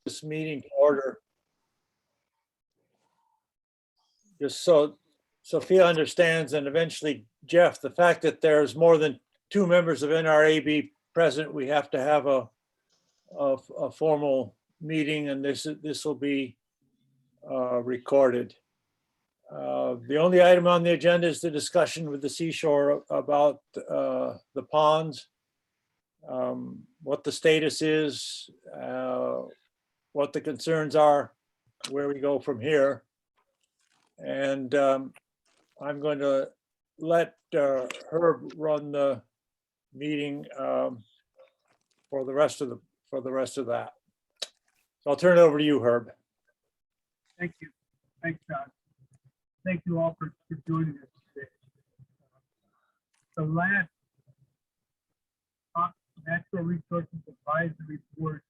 this meeting to order. Just so Sophia understands, and eventually Jeff, the fact that there's more than 2 members of NRAB present, we have to have a formal meeting, and this will be recorded. The only item on the agenda is the discussion with the seashore about the ponds, what the status is, what the concerns are, where we go from here. And I'm going to let Herb run the meeting for the rest of that. So I'll turn it over to you, Herb. Thank you. Thanks, John. Thank you all for joining us today. The last Natural Resources Advisory Board,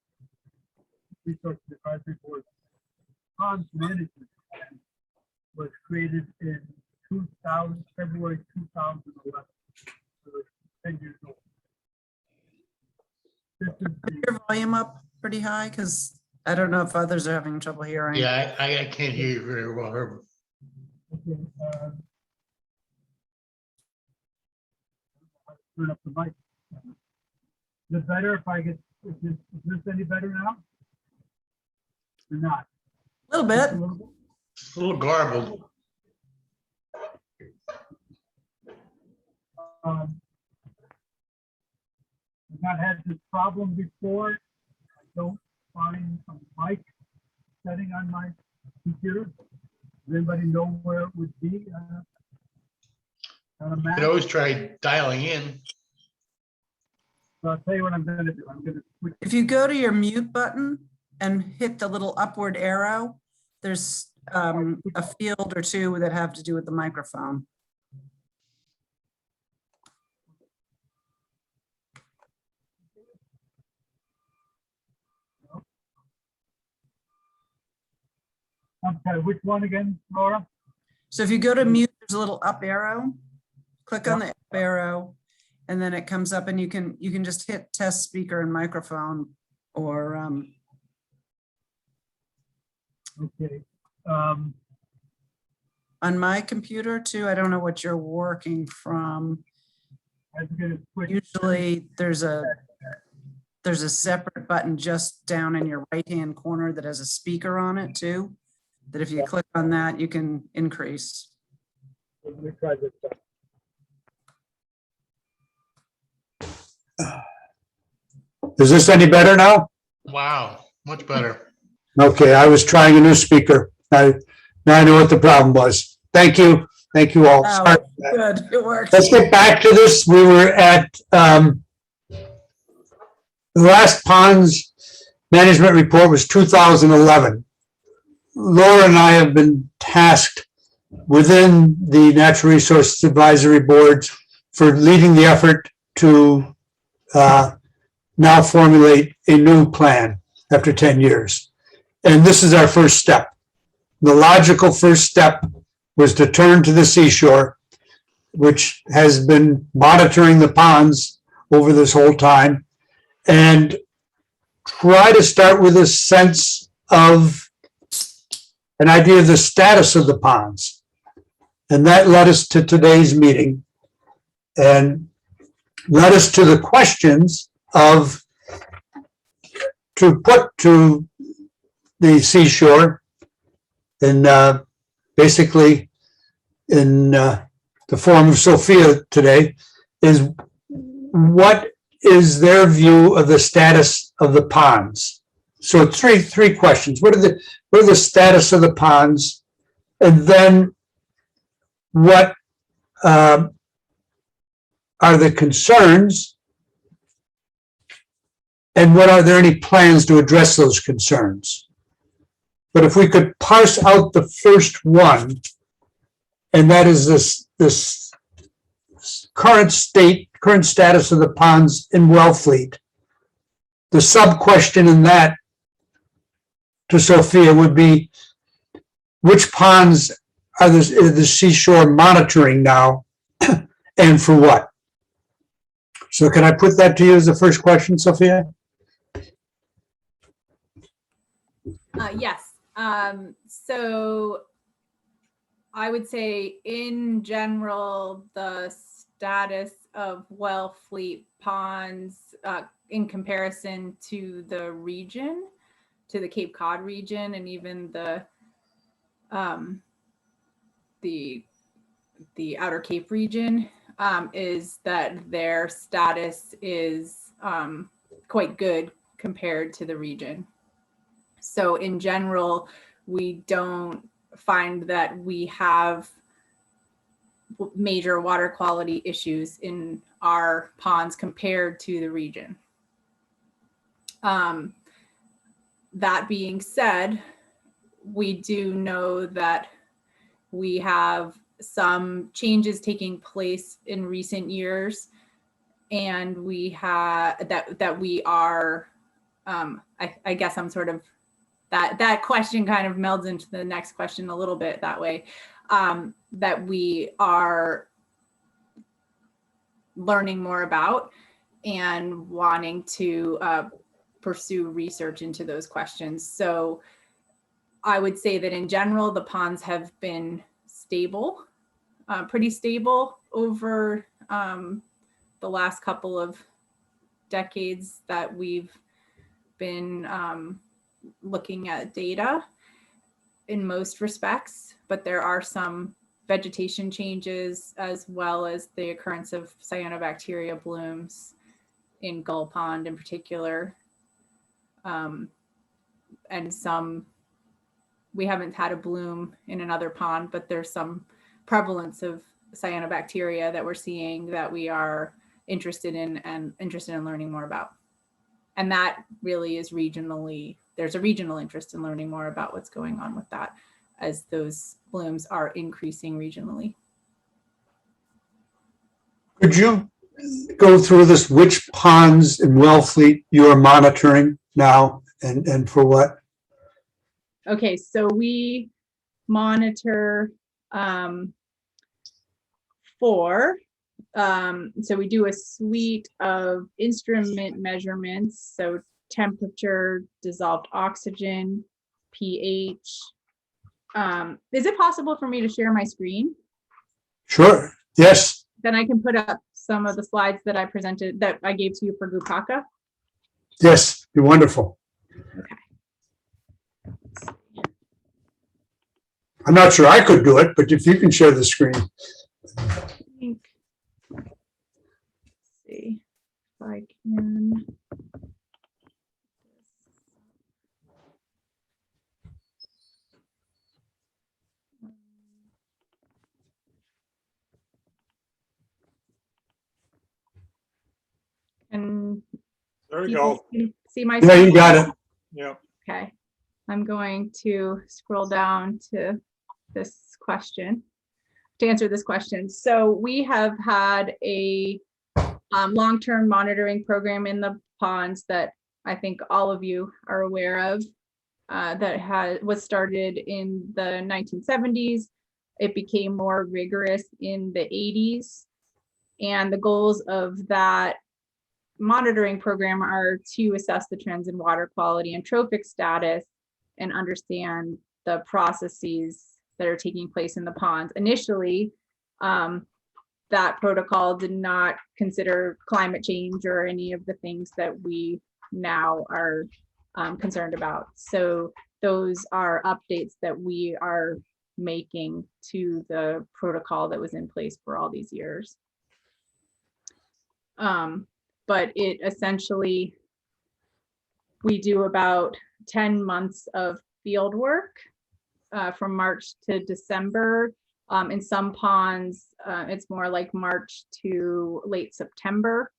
Ponds Management Plan was created in February 2011. So it's 10 years old. This is Your volume up pretty high, because I don't know if others are having trouble hearing. Yeah, I can't hear you very well, Herb. okay, turn up the mic. Is it better if I get, is this any better now? Or not? A little bit. It's a little garbled. I've not had this problem before. I don't find a mic setting on my computer. Does anybody know where it would be? On a You Mac? could always try dialing in. So I'll tell you what I'm going to do. I'm going to switch. If you go to your mute button and hit the little upward arrow, there's a field or two that have to do with the microphone. I'm sorry, which one again, Laura? So if you go to mute, there's a little up arrow. Click on the up arrow, and then it comes up, and you can just hit test speaker and microphone, or Okay. on my computer too. I don't know what you're working from. I'm going to switch. Usually there's a separate button just down in your right hand corner that has a speaker on it too, that if you click on that, you can increase. Let me try this out. Is this any better now? Wow, much better. Okay, I was trying a new speaker. Now I know what the problem was. Thank you. Thank you all. Oh, Sorry. good, it works. Let's get back to this. We were at the last ponds management report was 2011. Laura and I have been tasked within the Natural Resources Advisory Board for leading the effort to now formulate a new plan after 10 years. And this is our first step. The logical first step was to turn to the seashore, which has been monitoring the ponds over this whole time, and try to start with a sense of an idea of the status of the ponds. And that led us to today's meeting and led us to the questions of to put to the seashore and basically in the form of Sophia today is what is their view of the status of the ponds? So three questions. What are the status of the ponds? And then what are the concerns? And what are there any plans to address those concerns? But if we could parse out the first one, and that is this current status of the ponds in Wellfleet. The sub-question in that to Sophia would be, which ponds are the seashore monitoring now and for what? So can I put that to you as the first question, Sophia? Yes. So I would say in general, the status of Wellfleet ponds in comparison to the region, to the Cape Cod region, and even the Outer Cape region, is that their status is quite good compared to the region. So in general, we don't find that we have major water quality issues in our ponds compared to the region. That being said, we do know that we have some changes taking place in recent years, and we have that we are, I guess I'm sort of, that question kind of melds into the next question a little bit that way, that we are learning more about and wanting to pursue research into those questions. So I would say that in general, the ponds have been stable, pretty stable over the last couple of decades that we've been looking at data in most respects, but there are some vegetation changes as well as the occurrence of cyanobacteria blooms in Gull Pond in particular. And some, we haven't had a bloom in another pond, but there's some prevalence of cyanobacteria that we're seeing that we are interested in and interested in learning more about. And that really is regionally, there's a regional interest in learning more about what's going on with that as those blooms are increasing regionally. Could you go through this, which ponds in Wellfleet you are monitoring now and for what? Okay, so we monitor so we do a suite of instrument measurements, so temperature, dissolved oxygen, pH. Is it possible for me to share my screen? Sure, yes. Then I can put up some of the slides that I presented, that I gave to you for Gupaka. Yes, you're wonderful. Okay. I'm not sure I could do it, but if you can share the screen. I think, let's see if I can. And There we go. see my Yeah, you screen? got it. Yeah. Okay, I'm going to scroll down to this question, to answer this question. So we have had a long-term monitoring program in the ponds that I think all of you are aware of, that was started in the 1970s. It became more rigorous in the 80s. And the goals of that monitoring program are to assess the trends in water quality and trophic status and understand the processes that are taking place in the ponds. Initially, that protocol did not consider climate change or any of the things that we now are concerned about. So those are updates that we are making to the protocol that was in place for all these years. But it essentially, we do about 10 months of field work from March to December. In some ponds, it's more like March to late September.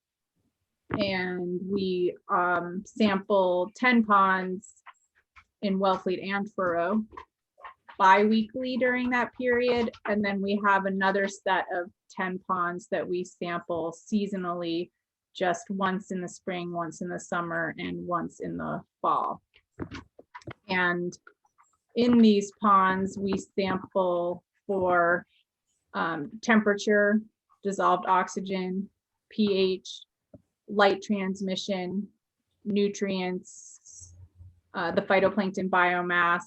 And we sample 10 ponds in Wellfleet and Furrow bi-weekly during that period. And then we have another set of 10 ponds that we sample seasonally, just once in the spring, once in the summer, and once in the fall. And in these ponds, we sample for temperature, dissolved oxygen, pH, light transmission, nutrients, the phytoplankton biomass.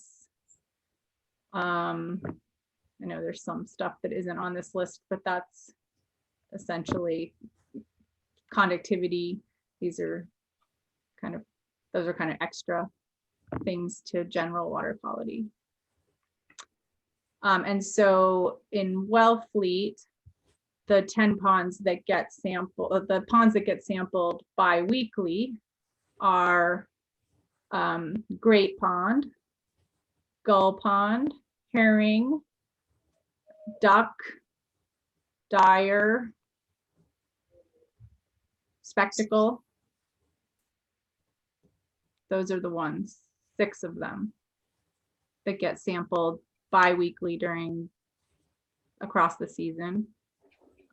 I know there's some stuff that isn't on this list, but that's essentially conductivity. These are those are kind of extra things to general water quality. And so in Wellfleet, the 10 ponds that get sampled, the ponds that get sampled bi-weekly are Great Pond, Gull Pond, Herring, Duck, Dyer, Spectacle. Those are the ones, 6 of them that get sampled bi-weekly across the season.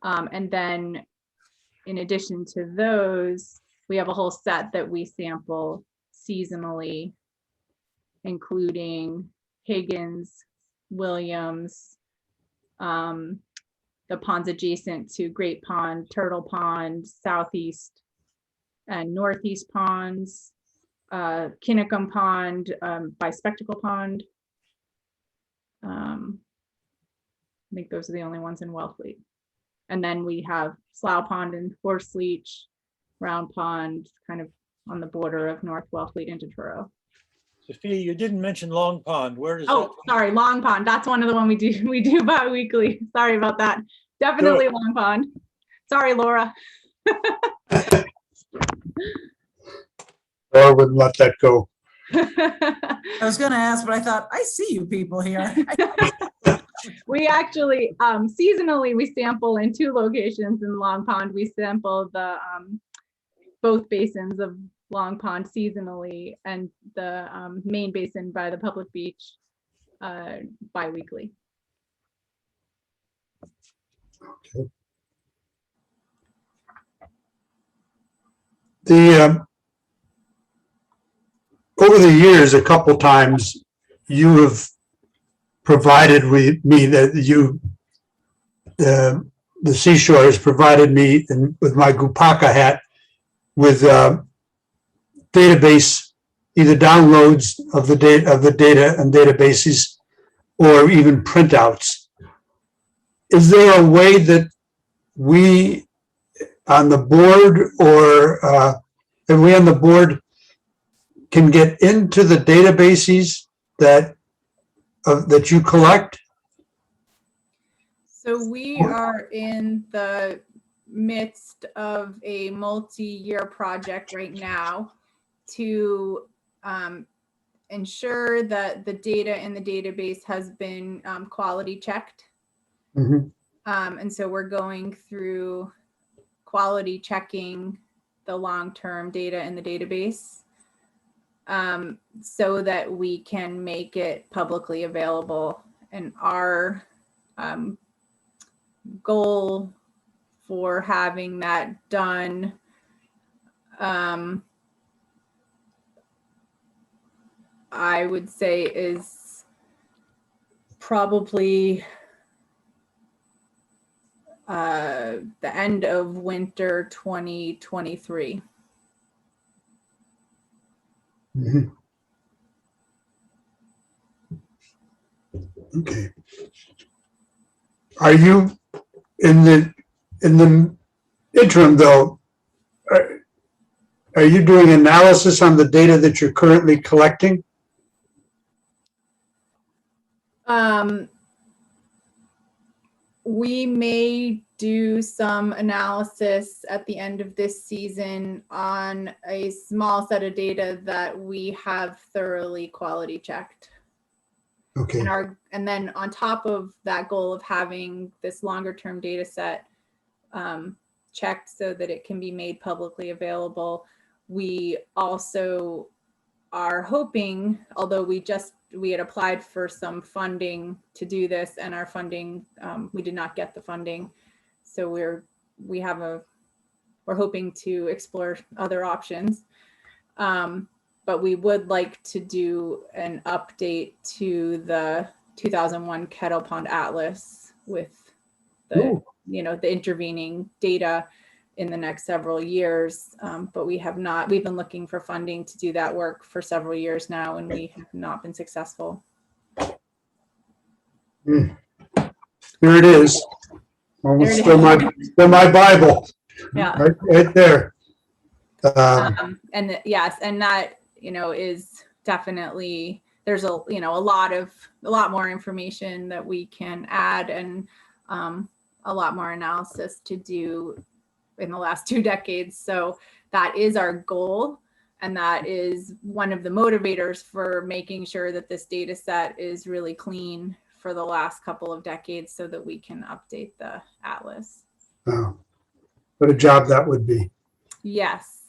And then in addition to those, we have a whole set that we sample seasonally, including Higgins, Williams, the ponds adjacent to Great Pond, Turtle Pond, Southeast and Northeast ponds, Kinnicum Pond, by Spectacle Pond. I think those are the only ones in Wellfleet. And then we have Slough Pond and Horse Leech, Round Pond, kind of on the border of North Wellfleet into Truro. Sophia, you didn't mention Long Pond. Where does that? Oh, sorry, Long Pond. That's one of the one we do bi-weekly. Sorry about that. Definitely Long Pond. Sorry, Laura. Or wouldn't let that go. I was gonna ask, but I thought, I see you people here. We actually, seasonally, we sample in 2 locations in Long Pond. We sample the both basins of Long Pond seasonally and the main basin by the public beach bi-weekly. Okay. The over the years, a couple times, you have provided me that the seashore has provided me with my Gupaka hat with database, either downloads of the data and databases, or even printouts. Is there a way that we on the board can get into the databases that you collect? So we are in the midst of a multi-year project right now to ensure that the data in the database has been quality checked. Mhm. And so we're going through quality checking the long-term data in the database so that we can make it publicly available. And our goal for having that done I would say is probably the end of winter 2023. Mhm. Okay. Are you in the interim though? Are you doing analysis on the data that you're currently collecting? We may do some analysis at the end of this season on a small set of data that we have thoroughly quality checked. Okay. And then on top of that goal of having this longer term data set checked so that it can be made publicly available, we also are hoping, although we had applied for some funding to do this, and our funding, we did not get the funding. So we're hoping to explore other options. But we would like to do an update to the 2001 Kettle Pond Atlas with the, the intervening data in the next several years. But we have not, we've been looking for funding to do that work for several years now, and we have not been successful. Here it is. Almost There it still my Bible, Yeah. right there. Yes, and that, is definitely, there's a lot more information that we can add, and a lot more analysis to do in the last 2 decades. So that is our goal. And that is one of the motivators for making sure that this data set is really clean for the last couple of decades so that we can update the atlas. Oh, what a job that would be. Yes.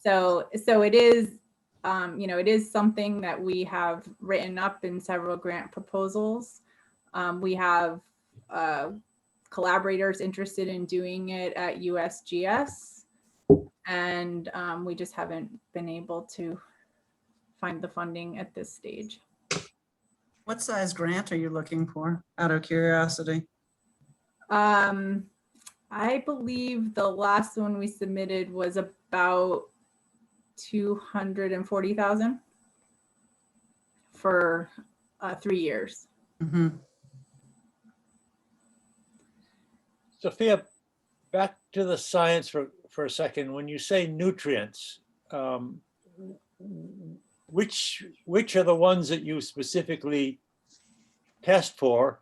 So it is, it is something that we have written up in several grant proposals. We have collaborators interested in doing it at USGS, and we just haven't been able to find the funding at this stage. What size grant are you looking for, out of curiosity? I believe the last one we submitted was about 240,000 for 3 years. Mm-hmm. Sophia, back to the science for a second. When you say nutrients, which are the ones that you specifically test for?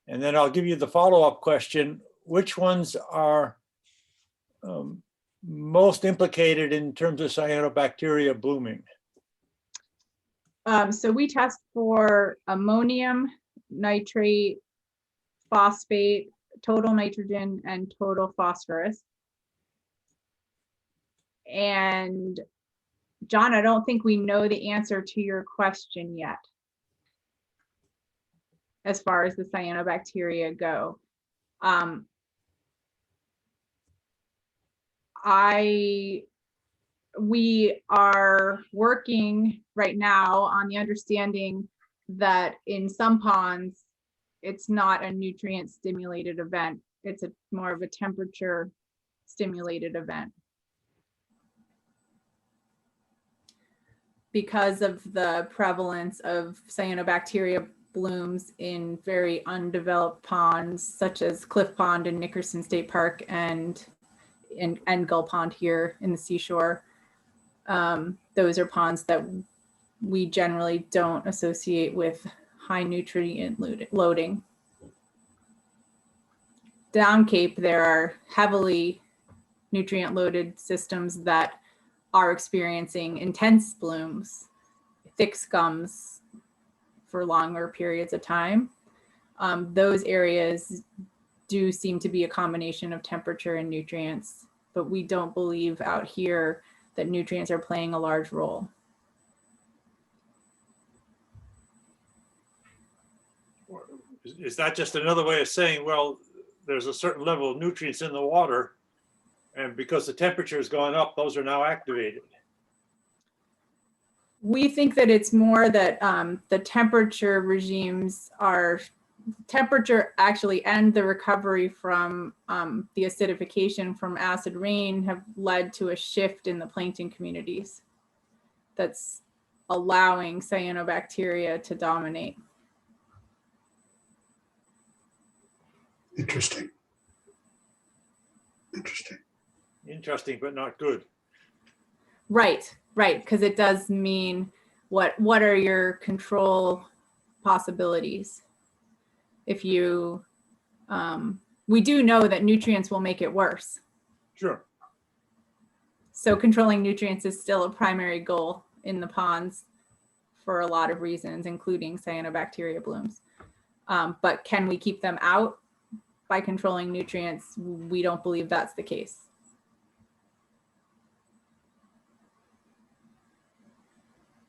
And then I'll give you the follow-up question. Which ones are most implicated in terms of cyanobacteria blooming? So we test for ammonium, nitrate, phosphate, total nitrogen, and total phosphorus. And John, I don't think we know the answer to your question yet, as far as the cyanobacteria go. We are working right now on the understanding that in some ponds, it's not a nutrient stimulated event. It's more of a temperature stimulated event. Because of the prevalence of cyanobacteria blooms in very undeveloped ponds, such as Cliff Pond in Nickerson State Park and Gull Pond here in the seashore. Those are ponds that we generally don't associate with high nutrient loading. Down Cape, there are heavily nutrient loaded systems that are experiencing intense blooms, thick scums for longer periods of time. Those areas do seem to be a combination of temperature and nutrients, but we don't believe out here that nutrients are playing a large role. Is that just another way of saying, well, there's a certain level of nutrients in the water, and because the temperature has gone up, those are now activated? We think that it's more that the temperature regimes are temperature actually, and the recovery from the acidification from acid rain have led to a shift in the plankton communities that's allowing cyanobacteria to dominate. Interesting, but not good. Right, because it does mean what are your control possibilities? If you, we do know that nutrients will make it worse. Sure. So controlling nutrients is still a primary goal in the ponds for a lot of reasons, including cyanobacteria blooms. But can we keep them out by controlling nutrients? We don't believe that's the case.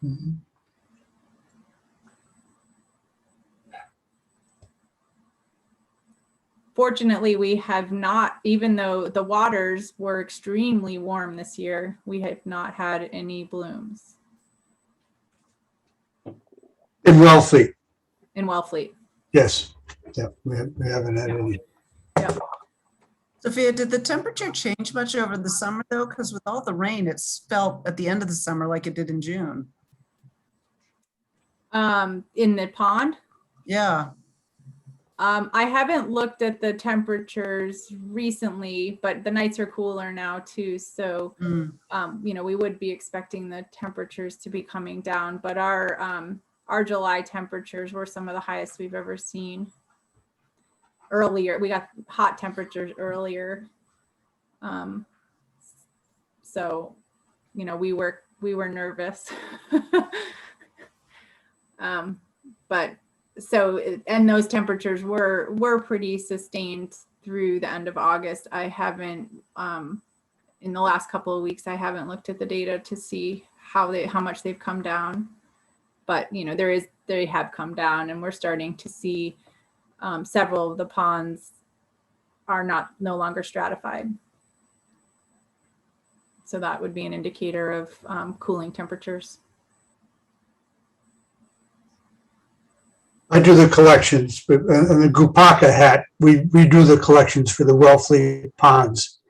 Mm-hmm. Fortunately, we have not, even though the waters were extremely warm this year, we have not had any blooms. In Wellfleet. In Wellfleet. Yes. Yeah, we haven't had any. Yep. Sophia, did the temperature change much over the summer though? Because with all the rain, it's felt at the end of the summer like it did in June. In the pond. Yeah, I haven't looked at the temperatures recently, but the nights are cooler now too. So, mm, you know, we would be expecting the temperatures to be coming down, but our July temperatures were some of the highest we've ever seen. Earlier, we got hot temperatures earlier. So, you know, we were nervous. But so, and those temperatures were pretty sustained through the end of August. I haven't, in the last couple of weeks, I haven't looked at the data to see how much they've come down. But, you know, they have come down, and we're starting to see several of the ponds are no longer stratified. So that would be an indicator of cooling temperatures. I do the collections, but in the Gupaka hat, we do the collections for the Wellfleet ponds.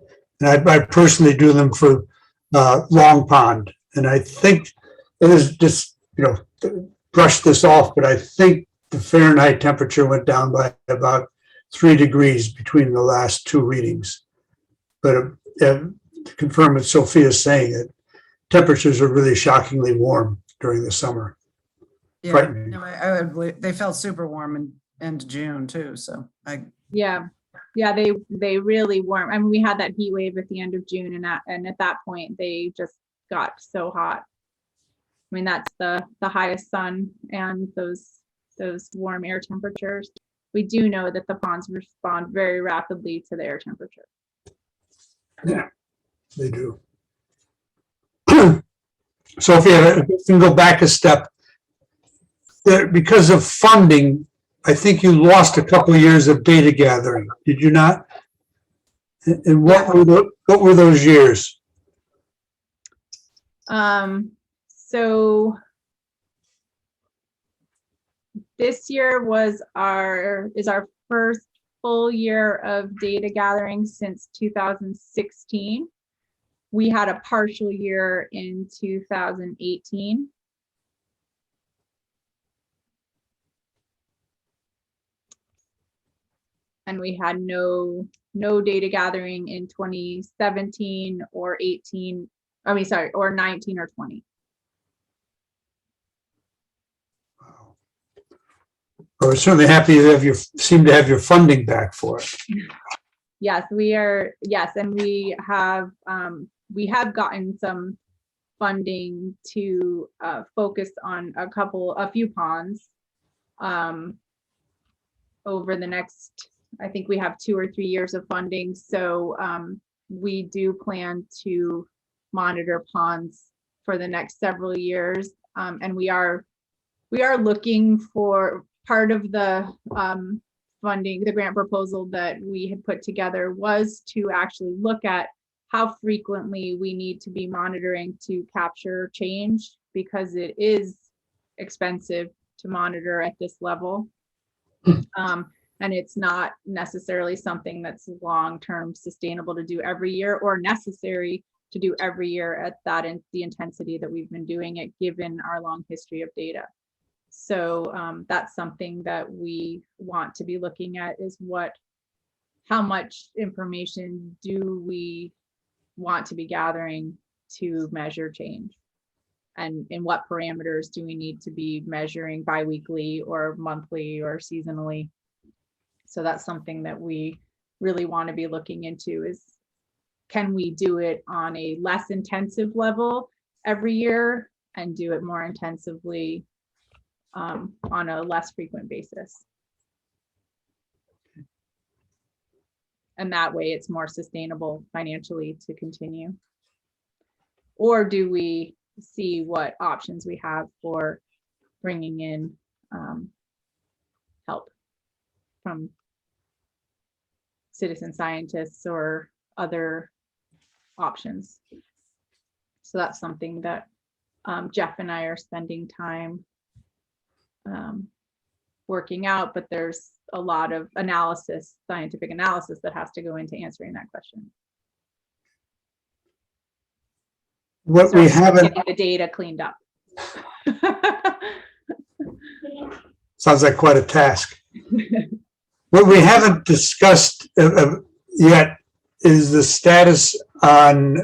And I personally do them for Long Pond. And I think it is just, you know, brush this off, but I think the Fahrenheit temperature went down by about 3 degrees between the last two readings. But to confirm what Sophia's saying, that temperatures are really shockingly warm during the summer. yeah. Frightening. No, I would believe they felt super warm in end of June too. So Yeah, they really weren't. I mean, we had that heat wave at the end of June, and at that point they just got so hot. I mean, that's the highest sun and those warm air temperatures. We do know that the ponds respond very rapidly to the air temperature. Yeah, they do. So if you can go back a step, because of funding, I think you lost a couple of years of data gathering. Did you not? And what were those years? So this year is our first full year of data gathering since 2016. We had a partial year in 2018. And we had no data gathering in 2017 or 18. I mean, sorry, or 19 or 20. I was certainly happy to seem to have your funding back for it. Yes, we are. Yes, and we have gotten some funding to focus on a few ponds over the next. I think we have 2 or 3 years of funding. So we do plan to monitor ponds for the next several years, and we are looking for part of the funding. The grant proposal that we had put together was to actually look at how frequently we need to be monitoring to capture change, because it is expensive to monitor at this level. And it's not necessarily something that's long-term sustainable to do every year, or necessary to do every year at the intensity that we've been doing it, given our long history of data. So that's something that we want to be looking at, is how much information do we want to be gathering to measure change, and in what parameters do we need to be measuring biweekly or monthly or seasonally. So that's something that we really want to be looking into, is can we do it on a less intensive level every year and do it more intensively on a less frequent basis. And that way it's more sustainable financially to continue. Or do we see what options we have for bringing in help from citizen scientists or other options? So that's something that Jeff and I are spending time working out, but there's a lot of analysis, scientific analysis that has to go into answering that question. What we haven't, Getting the data cleaned up. sounds like quite a task. What we haven't discussed yet is the status on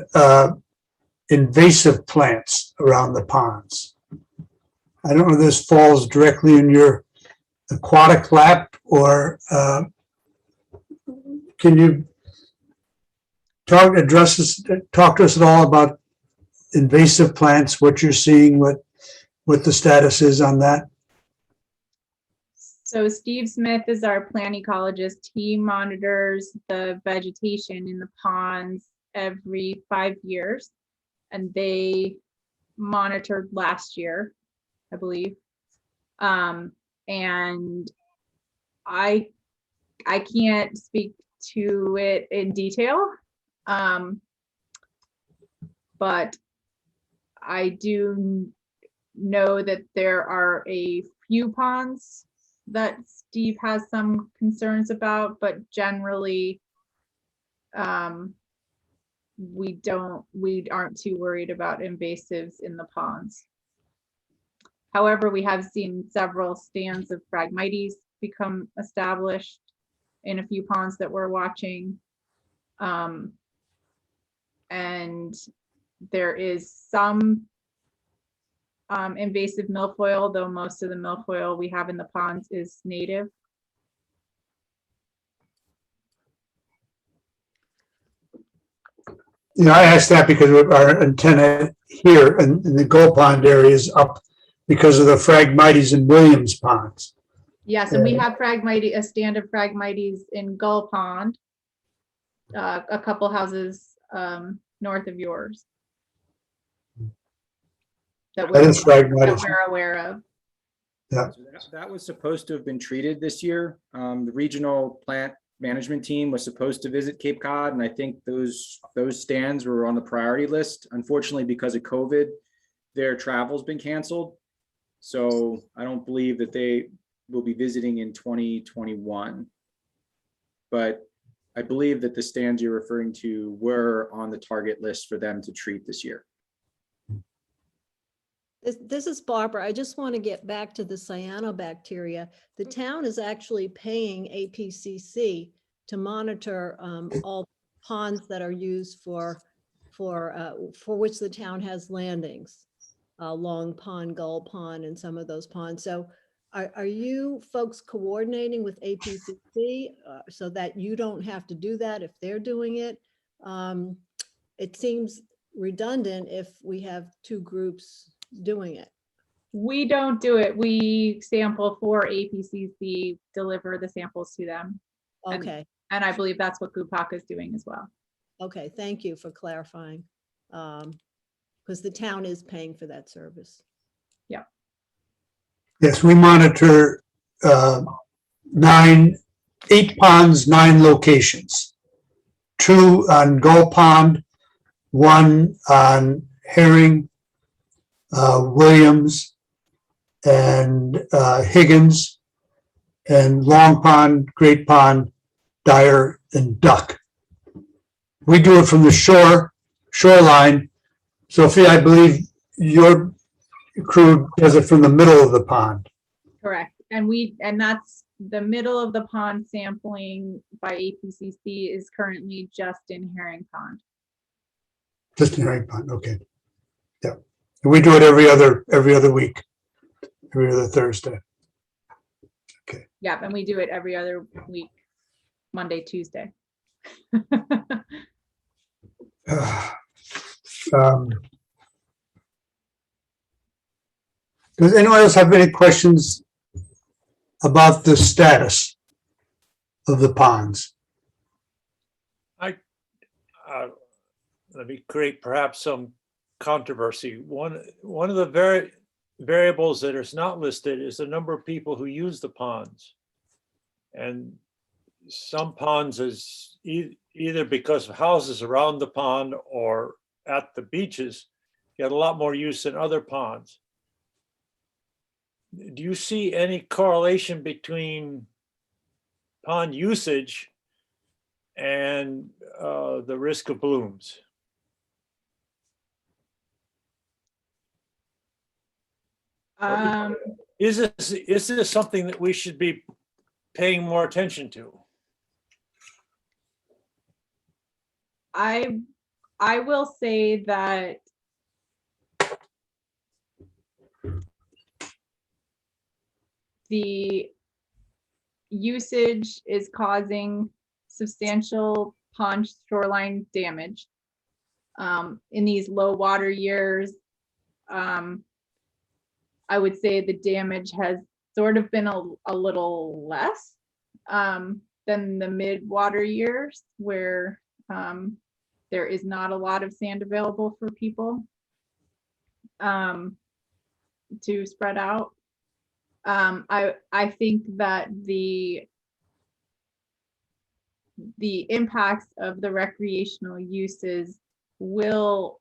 invasive plants around the ponds. I don't know if this falls directly in your aquatic lap, or can you talk to us at all about invasive plants, what you're seeing, what the status is on that? So Steve Smith is our plant ecologist. He monitors the vegetation in the ponds every 5 years. And they monitored last year, I believe. And I can't speak to it in detail. But I do know that there are a few ponds that Steve has some concerns about, but generally, we aren't too worried about invasives in the ponds. However, we have seen several stands of Phragmites become established in a few ponds that we're watching. And there is some invasive milfoil, though most of the milfoil we have in the ponds is native. You know, I asked that because our antenna here in the Gull Pond area is up because of the Phragmites in Williams ponds. Yes, and we have Phragmites, a stand of Phragmites in Gull Pond, a couple houses north of yours. That is Phragmites. we're aware of. Yeah. So that was supposed to have been treated this year. The regional plant management team was supposed to visit Cape Cod, and I think those stands were on the priority list. Unfortunately, because of COVID, their travel's been canceled. So I don't believe that they will be visiting in 2021. But I believe that the stands you're referring to were on the target list for them to treat this year. This is Barbara. I just want to get back to the cyanobacteria. The town is actually paying APCC to monitor all ponds that are used for which the town has landings, Long Pond, Gull Pond, and some of those ponds. So are you folks coordinating with APCC so that you don't have to do that if they're doing it? It seems redundant if we have two groups doing it. We don't do it. We sample for APCC, deliver the samples to them. Okay. And I believe that's what Gupaka is doing as well. Okay, thank you for clarifying. Because the town is paying for that service. Yeah. Yes, we monitor 8 ponds, 9 locations. 2 on Gull Pond, 1 on Herring, Williams, and Higgins, and Long Pond, Great Pond, Dyer, and Duck. We do it from the shoreline. Sophia, I believe your crew does it from the middle of the pond. Correct. And that's the middle of the pond sampling by APCC is currently just in Herring Pond. Just in Herring Pond, okay. Yeah. And we do it every other week, every other Thursday. Okay. Yeah, and we do it every other week, Monday, Tuesday. Does anyone else have any questions about the status of the ponds? Let me create perhaps some controversy. One of the variables that is not listed is the number of people who use the ponds. And some ponds is either because of houses around the pond or at the beaches get a lot more use than other ponds. Do you see any correlation between pond usage and the risk of blooms? Is this something that we should be paying more attention to? I will say that the usage is causing substantial pond shoreline damage. In these low water years, I would say the damage has sort of been a little less than the mid water years where there is not a lot of sand available for people to spread out. I think that the impacts of the recreational uses will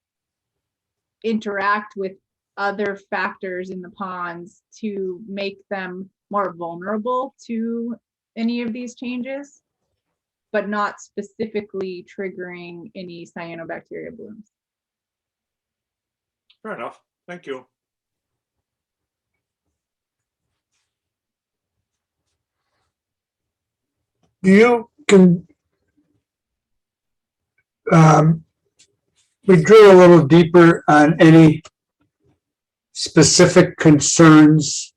interact with other factors in the ponds to make them more vulnerable to any of these changes, but not specifically triggering any cyanobacteria blooms. Fair enough. Thank you. You can, we drill a little deeper on any specific concerns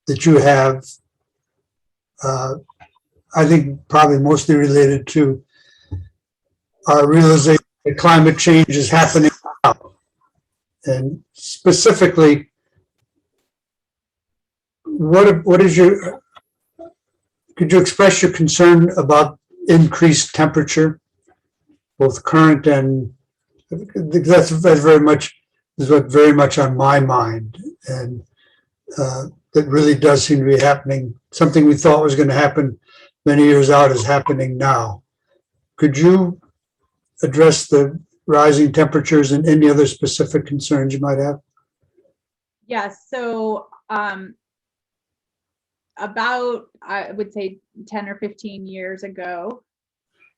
that you have. I think probably mostly related to our realization that climate change is happening now. And specifically, what is your, could you express your concern about increased temperature, both current and, that's very much, is what very much on my mind. And that really does seem to be happening. Something we thought was going to happen many years out is happening now. Could you address the rising temperatures and any other specific concerns you might have? Yes, so about, I would say 10 or 15 years ago,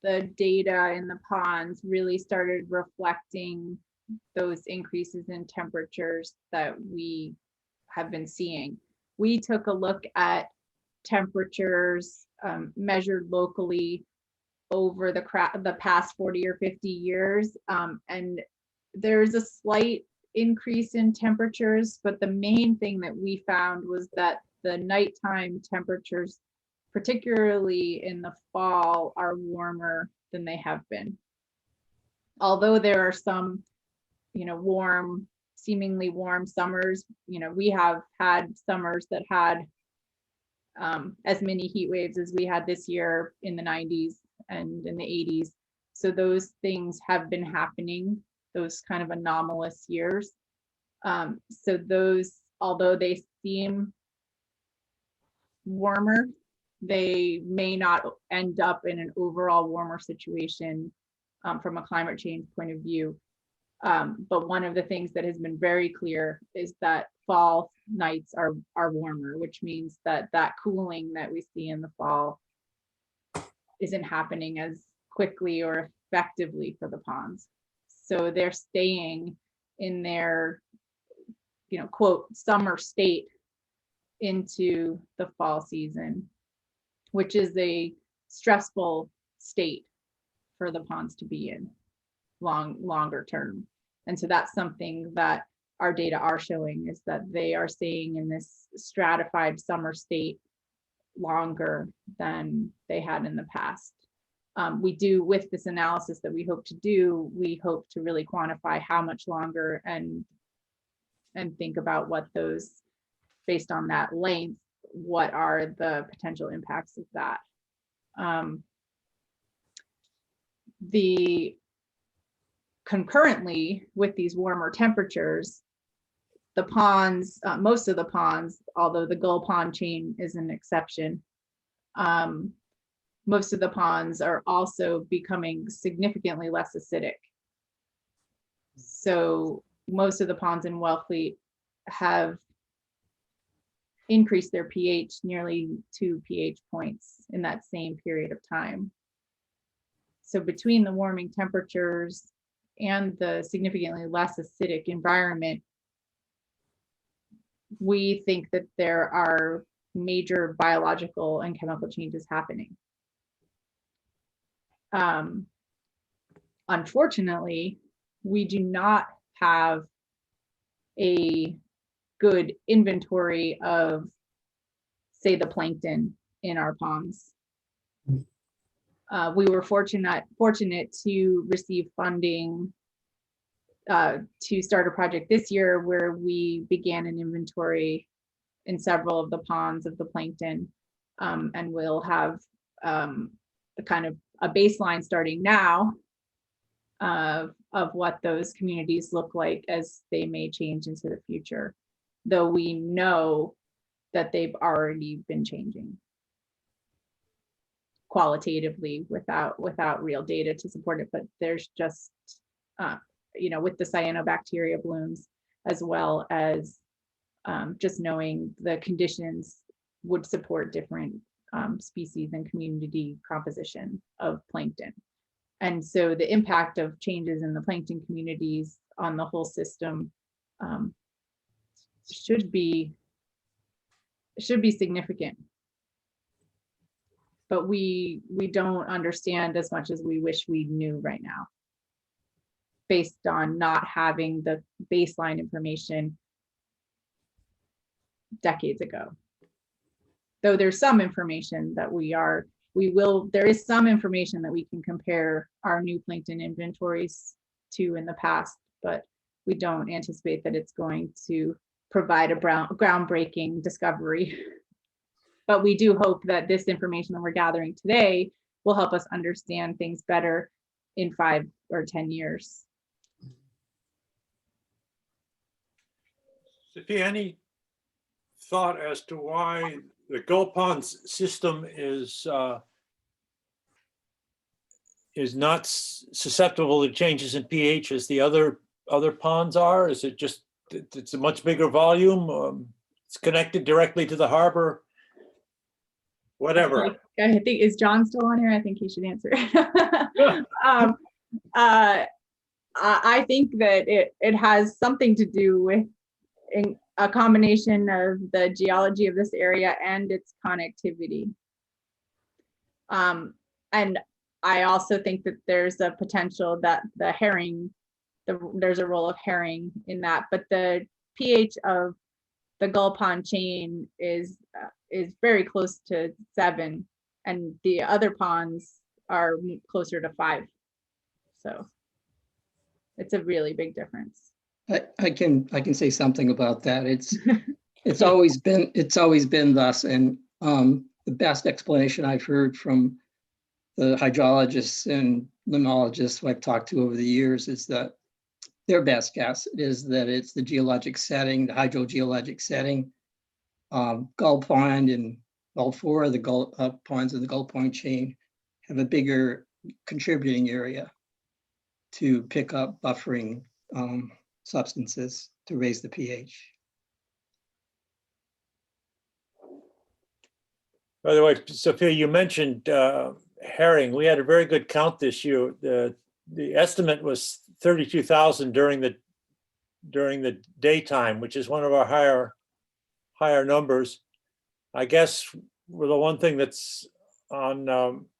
the data in the ponds really started reflecting those increases in temperatures that we have been seeing. We took a look at temperatures measured locally over the past 40 or 50 years, and there's a slight increase in temperatures, but the main thing that we found was that the nighttime temperatures, particularly in the fall, are warmer than they have been. Although there are some, warm, seemingly warm summers, we have had summers that had as many heat waves as we had this year in the 90s and in the 80s. So those things have been happening, those kind of anomalous years. So those, although they seem warmer, they may not end up in an overall warmer situation from a climate change point of view. But one of the things that has been very clear is that fall nights are warmer, which means that cooling that we see in the fall isn't happening as quickly or effectively for the ponds. So they're staying in their, quote, summer state into the fall season, which is a stressful state for the ponds to be in longer term. And so that's something that our data are showing, is that they are staying in this stratified summer state longer than they had in the past. We do, with this analysis that we hope to do, we hope to really quantify how much longer and think about what those, based on that length, what are the potential impacts of that. Concurrently with these warmer temperatures, the ponds, most of the ponds, although the Gull Pond chain is an exception, most of the ponds are also becoming significantly less acidic. So most of the ponds in Wellfleet have increased their pH nearly 2 pH points in that same period of time. So between the warming temperatures and the significantly less acidic environment, we think that there are major biological and chemical changes happening. Unfortunately, we do not have a good inventory of, say, the plankton in our ponds. We were fortunate to receive funding to start a project this year where we began an inventory in several of the ponds of the plankton, and we'll have a kind of a baseline starting now of what those communities look like as they may change into the future, though we know that they've already been changing qualitatively without real data to support it. But there's just with the cyanobacteria blooms, as well as just knowing the conditions would support different species and community composition of plankton. And so the impact of changes in the plankton communities on the whole system should be significant. But we don't understand as much as we wish we knew right now, based on not having the baseline information decades ago. Though there's some information that there is some information that we can compare our new plankton inventories to in the past, but we don't anticipate that it's going to provide a groundbreaking discovery. But we do hope that this information that we're gathering today will help us understand things better in 5 or 10 years. Sophia, any thought as to why the Gull Ponds system is not susceptible to changes in pH as the other ponds are? Is it just it's a much bigger volume? It's connected directly to the harbor? Whatever. I think, is John still on here? I think he should answer. I think that it has something to do with a combination of the geology of this area and its connectivity. And I also think that there's a potential that the herring, there's a role of herring in that, but the pH of the Gull Pond chain is very close to 7, and the other ponds are closer to 5. So it's a really big difference. I can say something about that. It's always been thus, and the best explanation I've heard from the hydrologists and limnologists who I've talked to over the years is that their best guess is that it's the geologic setting, the hydrogeologic setting. Gull Pond and all 4 of the ponds of the Gull Point chain have a bigger contributing area to pick up buffering substances to raise the pH. By the way, Sophia, you mentioned herring. We had a very good count this year. The estimate was 32,000 during the daytime, which is one of our higher numbers. I guess the one thing that's on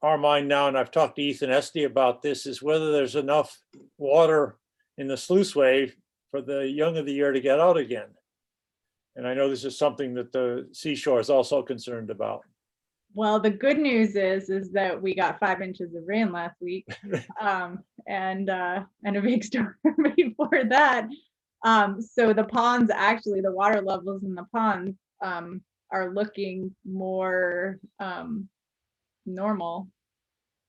our mind now, and I've talked to Ethan Esty about this, is whether there's enough water in the sluiceway for the young of the year to get out again. And I know this is something that the seashore is also concerned about. Well, the good news is that we got 5 inches of rain last week, and a big storm before that. So the ponds, actually, the water levels in the ponds are looking more normal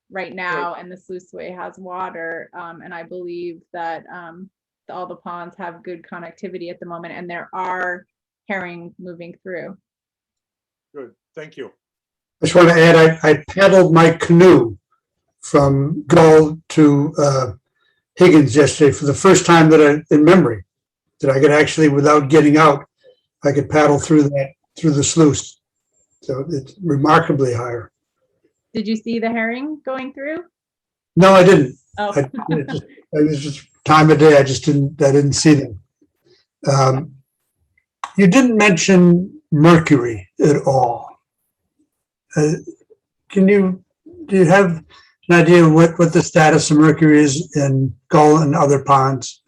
right now, and the sluiceway has water, and I believe that all the ponds have good connectivity at the moment, and there are herring moving through. Good, thank you. I just want to add, I paddled my canoe from Gull to Higgins yesterday for the first time in memory, that I could actually, without getting out, I could paddle through that through the sluice. So it's remarkably higher. Did you see the herring going through? No, I didn't. Oh, I was just time of day. I didn't see them. You didn't mention mercury at all. Do you have an idea of what the status of mercury is in Gull and other ponds?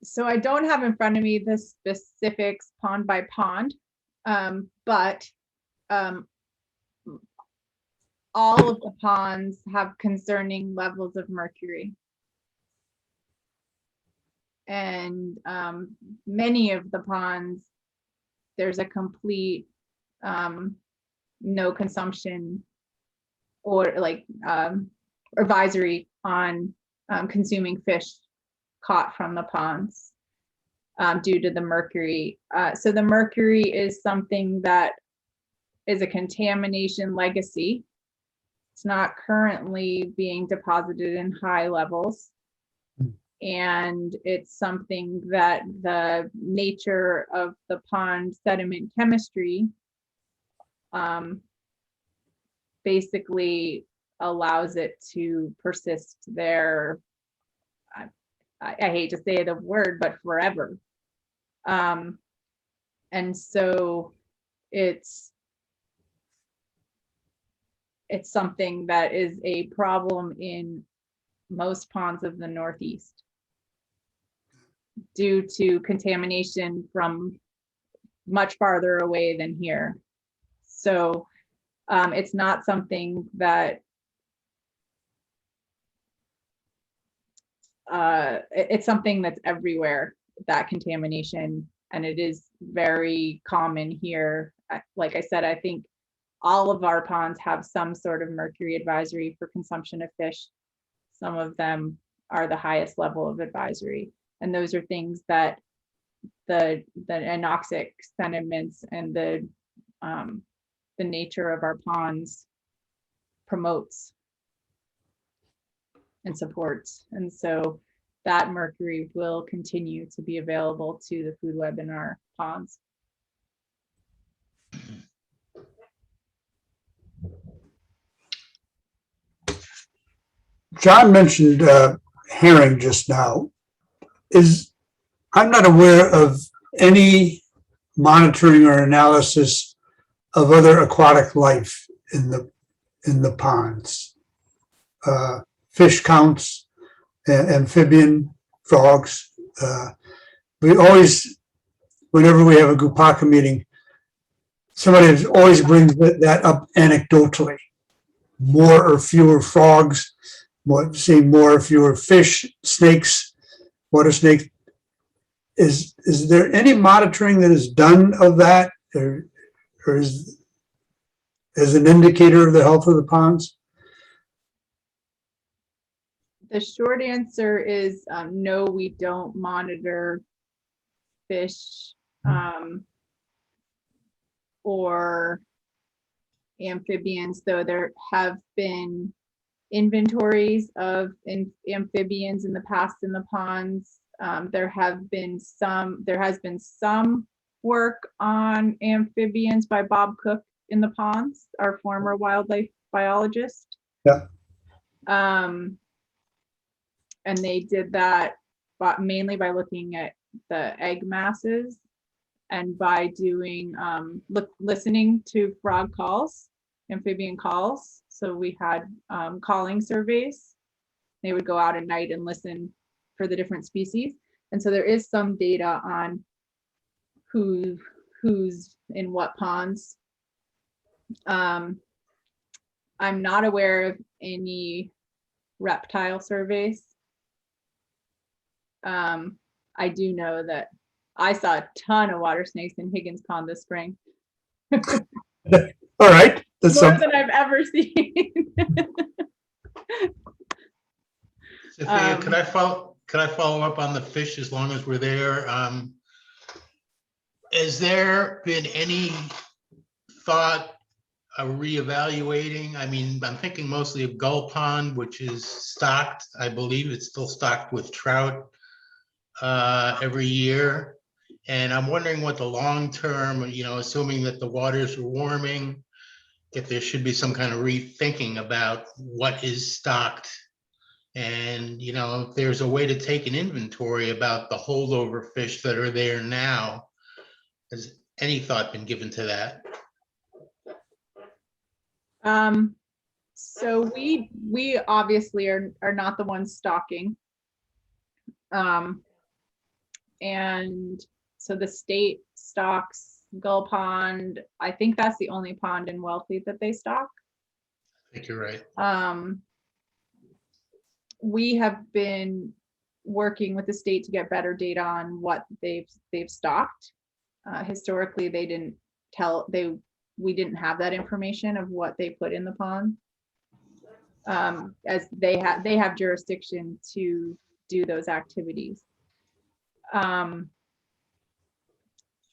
so I don't have in front of me the specifics pond by pond, but all of the ponds have concerning levels of mercury. And many of the ponds, there's a complete no consumption or like advisory on consuming fish caught from the ponds due to the mercury. So the mercury is something that is a contamination legacy. It's not currently being deposited in high levels. And it's something that the nature of the pond sediment chemistry basically allows it to persist there. I hate to say the word, but forever. And so it's something that is a problem in most ponds of the Northeast due to contamination from much farther away than here. So it's not something that it's something that's everywhere, that contamination, and it is very common here. Like I said, I think all of our ponds have some sort of mercury advisory for consumption of fish. Some of them are the highest level of advisory. And those are things that the anoxic sediments and the nature of our ponds promotes and supports. And so that mercury will continue to be available to the food web in our ponds. John mentioned herring just now. I'm not aware of any monitoring or analysis of other aquatic life in the ponds. Fish counts, amphibian, frogs. We always, whenever we have a Gupaka meeting, somebody always brings that up anecdotally. More or fewer frogs, seeing more or fewer fish, snakes, water snakes. Is there any monitoring that is done of that, or is as an indicator of the health of the ponds? The short answer is no, we don't monitor fish or amphibians, though there have been inventories of amphibians in the past in the ponds. There has been some work on amphibians by Bob Cook in the ponds, our former wildlife biologist. Yeah. And they did that mainly by looking at the egg masses and by doing listening to frog calls, amphibian calls. So we had calling surveys. They would go out at night and listen for the different species. And so there is some data on who's in what ponds. I'm not aware of any reptile surveys. I do know that I saw a ton of water snakes in Higgins Pond this spring. All right. That's More than I've ever seen. Cynthia, could I follow up on the fish as long as we're there? Has there been any thought of reevaluating? I mean, I'm thinking mostly of Gull Pond, which is stocked. I believe it's still stocked with trout every year. And I'm wondering what the long-term, assuming that the waters are warming, if there should be some kind of rethinking about what is stocked. And, if there's a way to take an inventory about the holdover fish that are there now. Has any thought been given to that? So we obviously are not the ones stocking. And so the state stocks Gull Pond. I think that's the only pond in Wellfleet that they stock. I think you're right. We have been working with the state to get better data on what they've stocked. Historically, we didn't have that information of what they put in the pond. As they have jurisdiction to do those activities.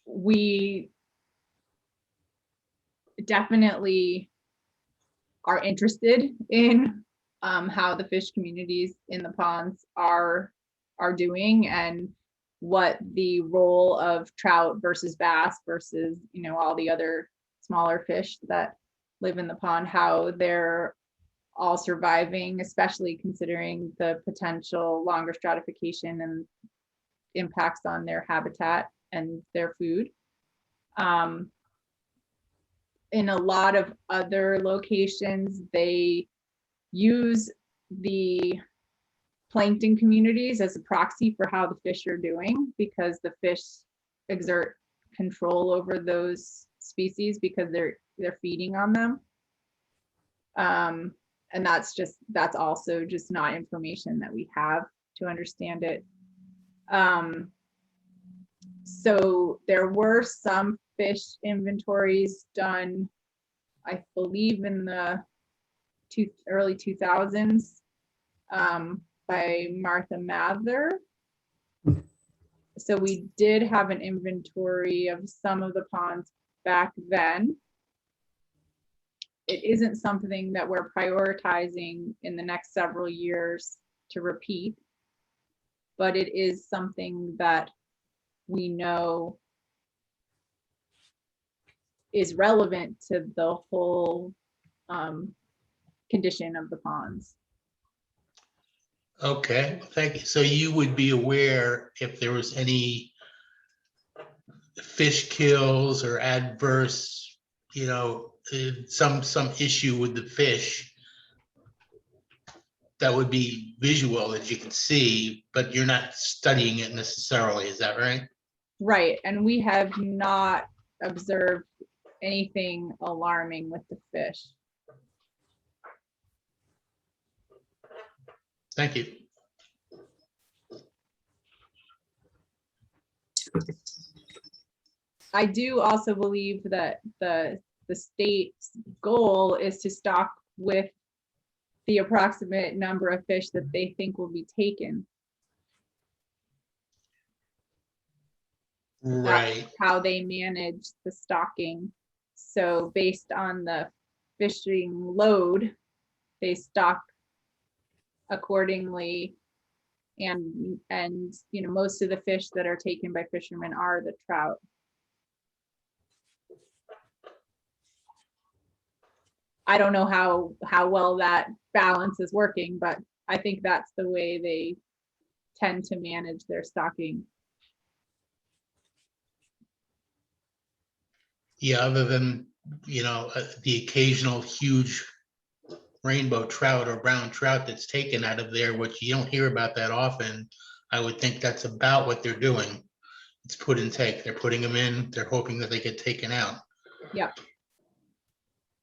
We definitely are interested in how the fish communities in the ponds are doing, and what the role of trout versus bass versus all the other smaller fish that live in the pond, how they're all surviving, especially considering the potential longer stratification and impacts on their habitat and their food. In a lot of other locations, they use the plankton communities as a proxy for how the fish are doing, because the fish exert control over those species because they're feeding on them. And that's also just not information that we have to understand it. So there were some fish inventories done, I believe in the early 2000s by Martha Mather. So we did have an inventory of some of the ponds back then. It isn't something that we're prioritizing in the next several years to repeat, but it is something that we know is relevant to the whole condition of the ponds. Okay, thank you. So you would be aware if there was any fish kills or adverse, some issue with the fish that would be visual that you can see, but you're not studying it necessarily. Is that right? Right, and we have not observed anything alarming with the fish. Thank you. I do also believe that the state's goal is to stock with the approximate number of fish that they think will be taken. Right. That's how they manage the stocking. So based on the fishing load, they stock accordingly. And most of the fish that are taken by fishermen are the trout. I don't know how well that balance is working, but I think that's the way they tend to manage their stocking. Yeah, other than, the occasional huge rainbow trout or brown trout that's taken out of there, which you don't hear about that often, I would think that's about what they're doing. It's put and take. They're putting them in, they're hoping that they get taken out. Yeah.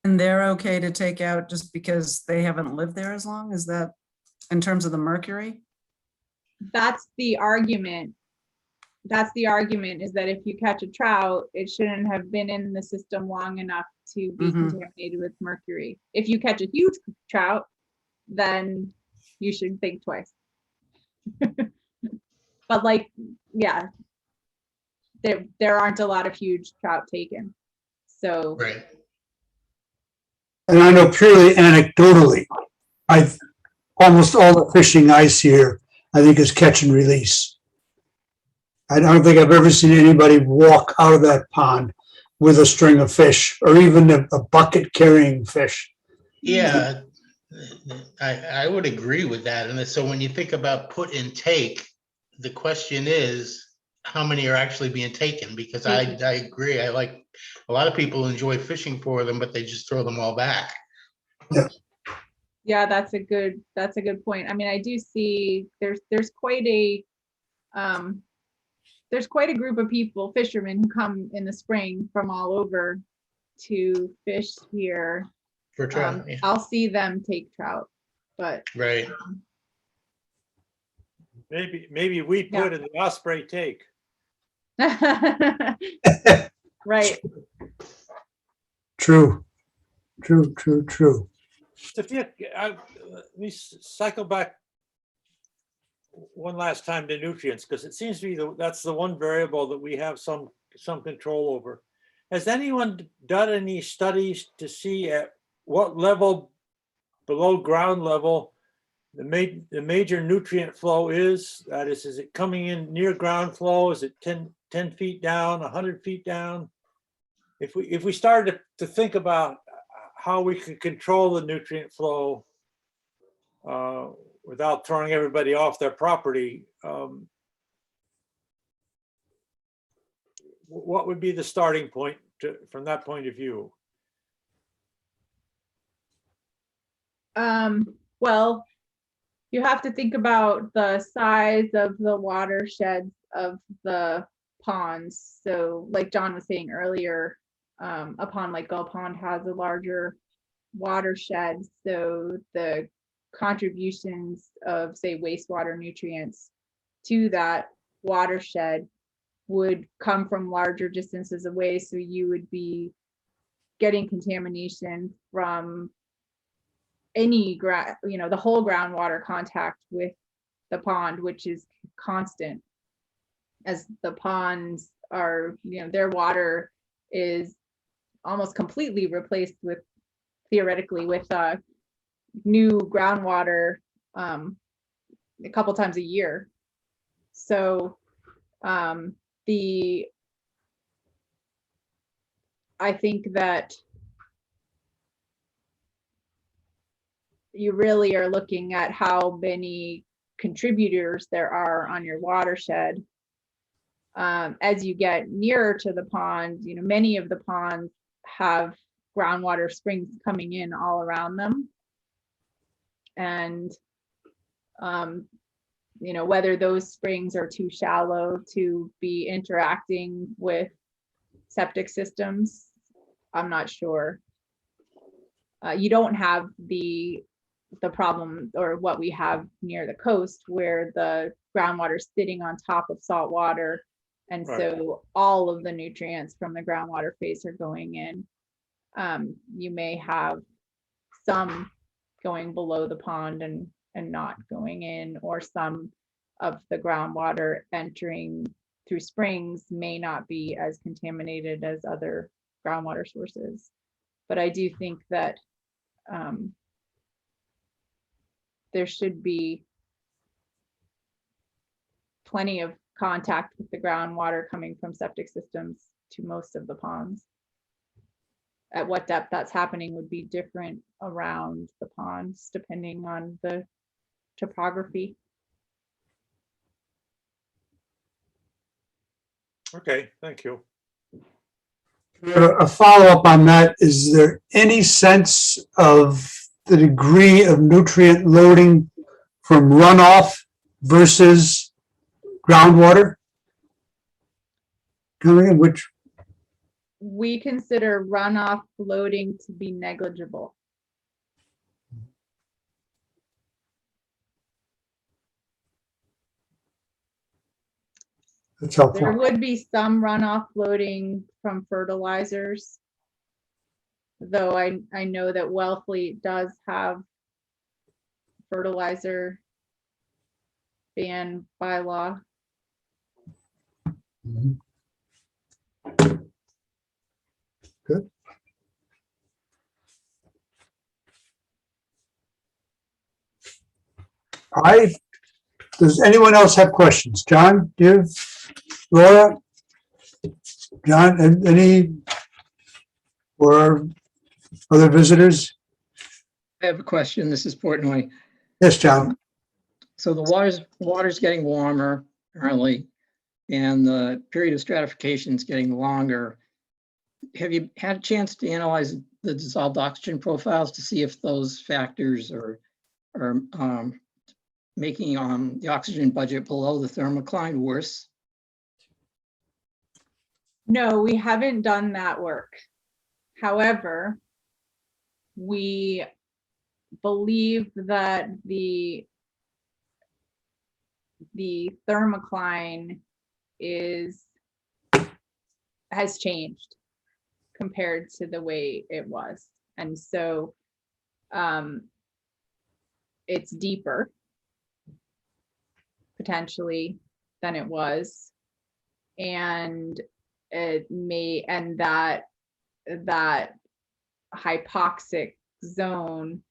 And they're okay to take out just because they haven't lived there as long? Is that in terms of the mercury? That's the argument. That's the argument, is that if you catch a trout, it shouldn't have been in the system long enough to be contaminated with mercury. If you catch a huge trout, then you should think twice. But there aren't a lot of huge trout taken. So Right. And I know purely anecdotally, almost all the fishing I see here, I think is catch and release. I don't think I've ever seen anybody walk out of that pond with a string of fish or even a bucket carrying fish. Yeah, I would agree with that. And so when you think about put and take, the question is, how many are actually being taken? Because I agree. I like, a lot of people enjoy fishing for them, but they just throw them all back. Yeah, that's a good point. I mean, I do see there's quite a group of people, fishermen, who come in the spring from all over to fish here. For trout, yeah. I'll see them take trout, but Right. Maybe we put in the osprey take. right. True. Sophia, let me cycle back one last time to nutrients, because it seems to me that's the one variable that we have some control over. Has anyone done any studies to see at what level below ground level the major nutrient flow is? That is it coming in near ground flow? Is it 10 feet down, 100 feet down? If we started to think about how we could control the nutrient flow without throwing everybody off their property, what would be the starting point from that point of view? Well, you have to think about the size of the watersheds of the ponds. So like John was saying earlier, a pond like Gull Pond has a larger watershed. So the contributions of, say, wastewater nutrients to that watershed would come from larger distances away. So you would be getting contamination from any the whole groundwater contact with the pond, which is constant, as the ponds are, their water is almost completely replaced with, theoretically, with new groundwater a couple times a year. So I think that you really are looking at how many contributors there are on your watershed. As you get nearer to the pond, many of the ponds have groundwater springs coming in all around them. And, whether those springs are too shallow to be interacting with septic systems, I'm not sure. You don't have the problem, or what we have near the coast, where the groundwater is sitting on top of salt water. And so all of the nutrients from the groundwater phase are going in. You may have some going below the pond and not going in, or some of the groundwater entering through springs may not be as contaminated as other groundwater sources. But I do think that there should be plenty of contact with the groundwater coming from septic systems to most of the ponds. At what depth that's happening would be different around the ponds, depending on the topography. Okay, thank you. A follow-up on that, is there any sense of the degree of nutrient loading from runoff versus groundwater? Coming in, which, We consider runoff loading to be negligible. that's There helpful. would be some runoff loading from fertilizers, though I know that Wellfleet does have fertilizer ban bylaw. Mhm. Good. Does anyone else have questions? John, do you? Laura? John, any or other visitors? I have a question. This is Portnoy. Yes, John. So the water's getting warmer currently, and the period of stratification is getting longer. Have you had a chance to analyze the dissolved oxygen profiles to see if those factors are making the oxygen budget below the thermocline worse? No, we haven't done that work. However, we believe that the thermocline has changed compared to the way it was. And so it's deeper potentially than it was. And that hypoxic zone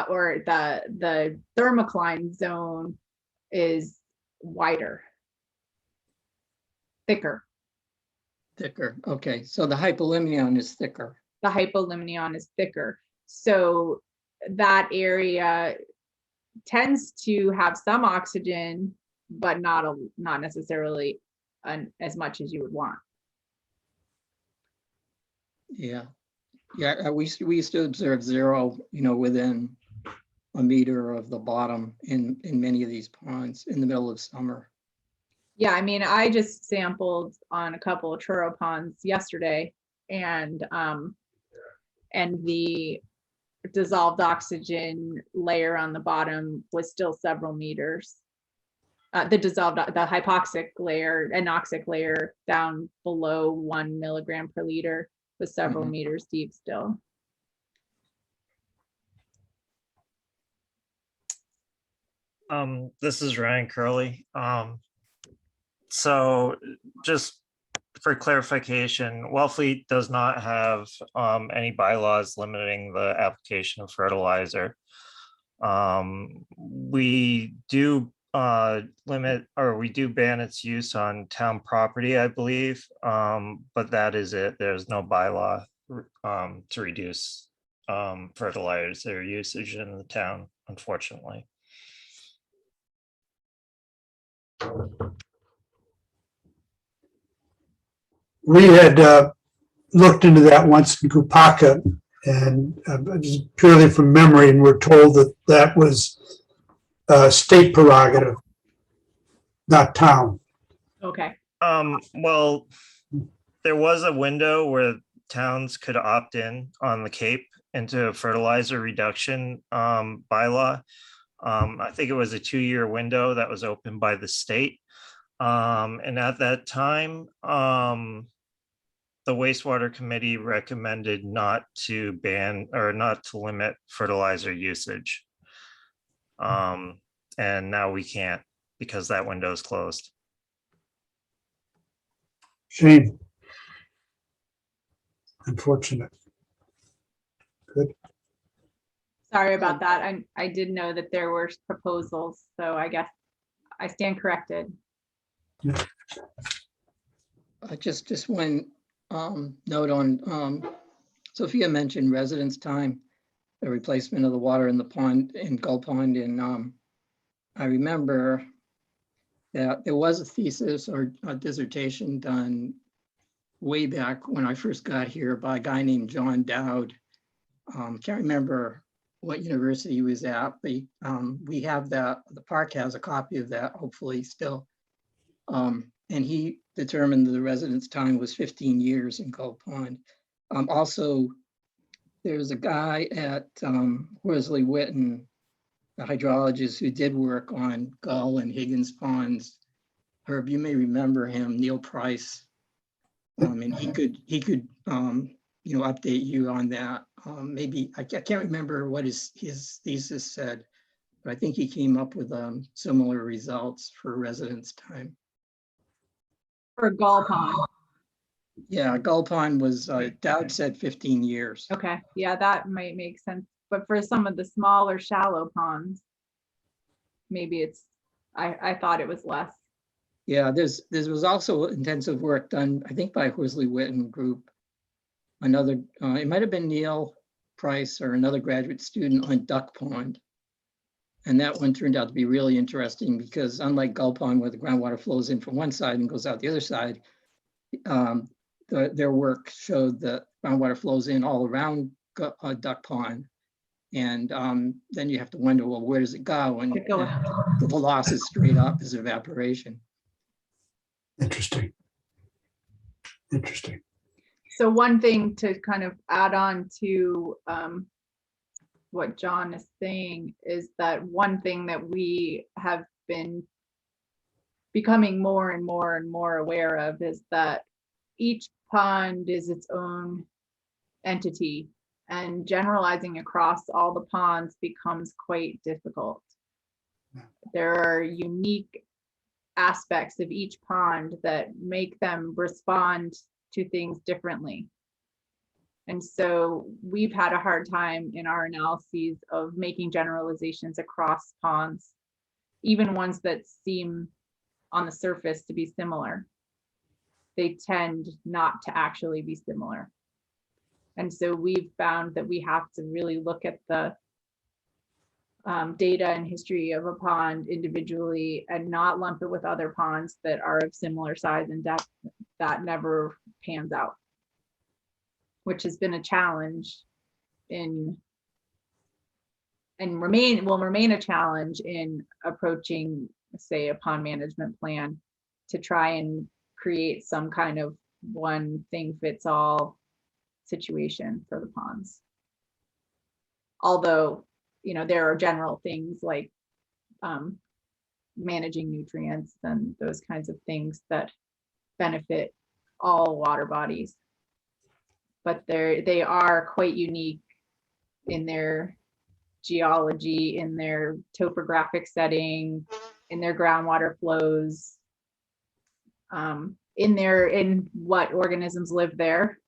or the thermocline zone is wider, thicker. Thicker. Okay, so the hypolimnion is thicker. The hypolimnion is thicker. So that area tends to have some oxygen, but not necessarily as much as you would want. Yeah. Yeah, we used to observe zero, within a meter of the bottom in many of these ponds in the middle of summer. Yeah, I mean, I just sampled on a couple of churro ponds yesterday, and the dissolved oxygen layer on the bottom was still several meters. The hypoxic layer, anoxic layer down below 1 milligram per liter was several meters deep still. This is Ryan Curley. So just for clarification, Wellfleet does not have any bylaws limiting the application of fertilizer. We do limit, or we do ban its use on town property, I believe, but that is it. There's no bylaw to reduce fertilizer usage in the town, unfortunately. We had looked into that once in Kupaka, and just purely from memory, and we're told that that was state prerogative, not town. Okay. Well, there was a window where towns could opt in on the Cape into a fertilizer reduction bylaw. I think it was a 2-year window that was opened by the state. And at that time, the wastewater committee recommended not to ban or not to limit fertilizer usage. And now we can't because that window is closed. Shame. Unfortunate. Good. Sorry about that. I did know that there were proposals, so I guess I stand corrected. Just one note on, Sophia mentioned residence time, the replacement of the water in the pond, in Gull Pond. And I remember that there was a thesis or a dissertation done way back when I first got here by a guy named John Dowd. Can't remember what university he was at. We have that, the park has a copy of that, hopefully still. And he determined that the residence time was 15 years in Gull Pond. Also, there's a guy at Worsley Witten, the hydrologist, who did work on Gull and Higgins ponds. Herb, you may remember him, Neil Price. And he could update you on that. Maybe I can't remember what his thesis said, but I think he came up with similar results for residence time. For Gull Pond. Yeah, Gull Pond was, Dowd said 15 years. Okay, yeah, that might make sense. But for some of the smaller shallow ponds, maybe it's, I thought it was less. Yeah, there was also intensive work done, I think by Horsley Witten Group. Another, it might have been Neil Price or another graduate student on Duck Pond. And that one turned out to be really interesting because unlike Gull Pond, where the groundwater flows in from one side and goes out the other side, their work showed that groundwater flows in all around Duck Pond. And then you have to wonder, well, where does it go? And the loss is straight up is evaporation. Interesting. Interesting. So one thing to kind of add on to what John is saying is that one thing that we have been becoming more and more and more aware of is that each pond is its own entity, and generalizing across all the ponds becomes quite difficult. There are unique aspects of each pond that make them respond to things differently. And so we've had a hard time in our analyses of making generalizations across ponds, even ones that seem on the surface to be similar. They tend not to actually be similar. And so we've found that we have to really look at the data and history of a pond individually and not lump it with other ponds that are of similar size and depth. That never pans out, which has been a challenge will remain a challenge in approaching, say, a pond management plan to try and create some kind of one thing fits all situation for the ponds. Although, there are general things like managing nutrients and those kinds of things that benefit all water bodies. But they are quite unique in their geology, in their topographic setting, in their groundwater flows, in what organisms live there,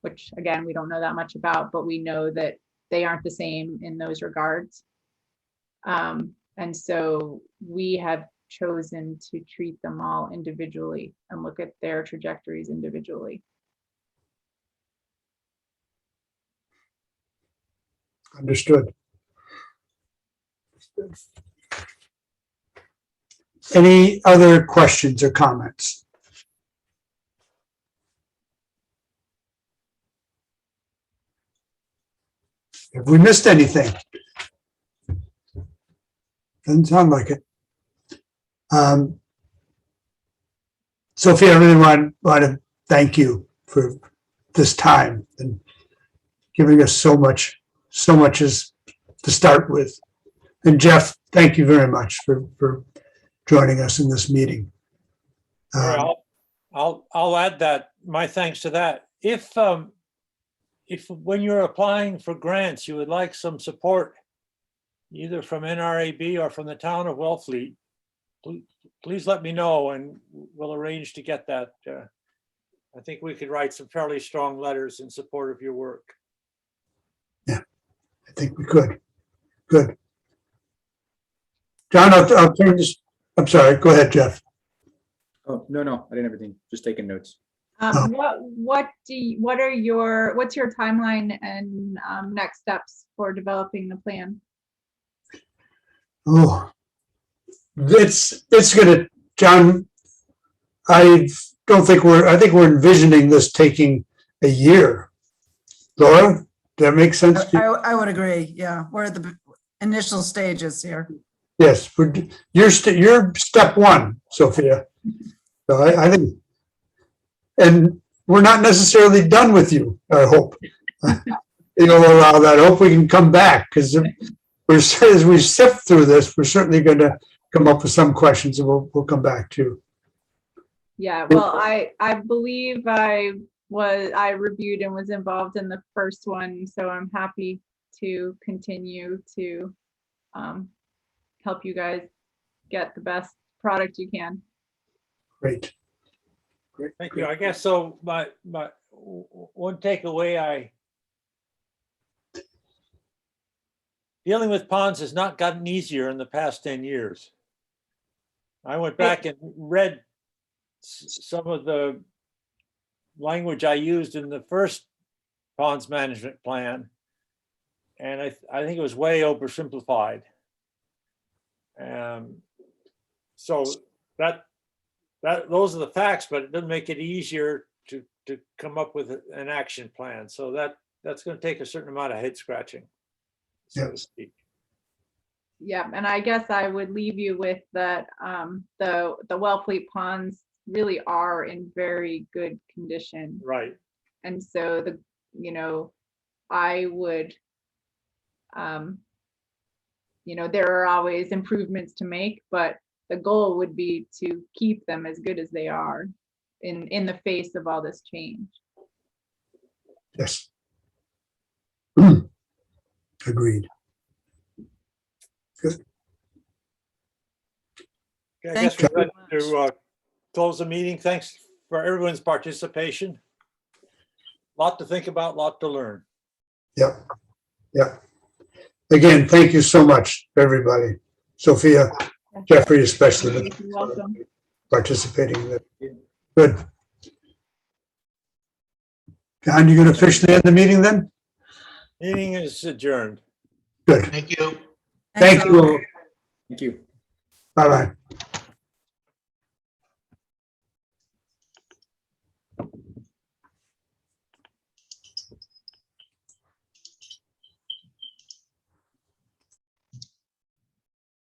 which again, we don't know that much about, but we know that they aren't the same in those regards. And so we have chosen to treat them all individually and look at their trajectories individually. Understood. Any other questions or comments? Have we missed anything? Doesn't sound like it. Sophia, I really want to thank you for this time and giving us so much is to start with. And Jeff, thank you very much for joining us in this meeting. I'll add that, my thanks to that. If when you're applying for grants, you would like some support, either from NRAB or from the town of Wellfleet, please let me know and we'll arrange to get that. I think we could write some fairly strong letters in support of your work. Yeah, I think we could. Good. John, I'll turn this, I'm sorry, go ahead, Jeff. Oh, no, I didn't have anything, just taking notes. What's your timeline and next steps for developing the plan? Oh, it's gonna, John, I think we're envisioning this taking a year. Laura, does that make sense to you? I would agree. Yeah, we're at the initial stages here. Yes, you're step one, Sophia. So I think, and we're not necessarily done with you, I hope. You'll allow that. I hope we can come back, because as we sift through this, we're certainly going to come up with some questions and we'll come back to. Yeah, well, I believe I reviewed and was involved in the first one, so I'm happy to continue to help you guys get the best product you can. Great. Thank you. I guess so. My one takeaway, dealing with ponds has not gotten easier in the past 10 years. I went back and read some of the language I used in the first ponds management plan. And I think it was way oversimplified. So those are the facts, but it doesn't make it easier to come up with an action plan. So that's going to take a certain amount of head scratching, so to speak. Yeah, and I guess I would leave you with that, the Wellfleet ponds really are in very good condition. Right. And so I would, there are always improvements to make, but the goal would be to keep them as good as they are in the face of all this change. Yes. Agreed. Okay, I Thank guess we're you ready to close the meeting. Thanks for everyone's participation. Lot to think about, lot to learn. Yep. Yep. Again, thank you so much, everybody. Sophia, Jeffrey especially, You're welcome. participating in it. Good. John, you going to officially end the meeting then? Meeting is adjourned. Good. Thank you. Thank you all. Thank you. Bye-bye.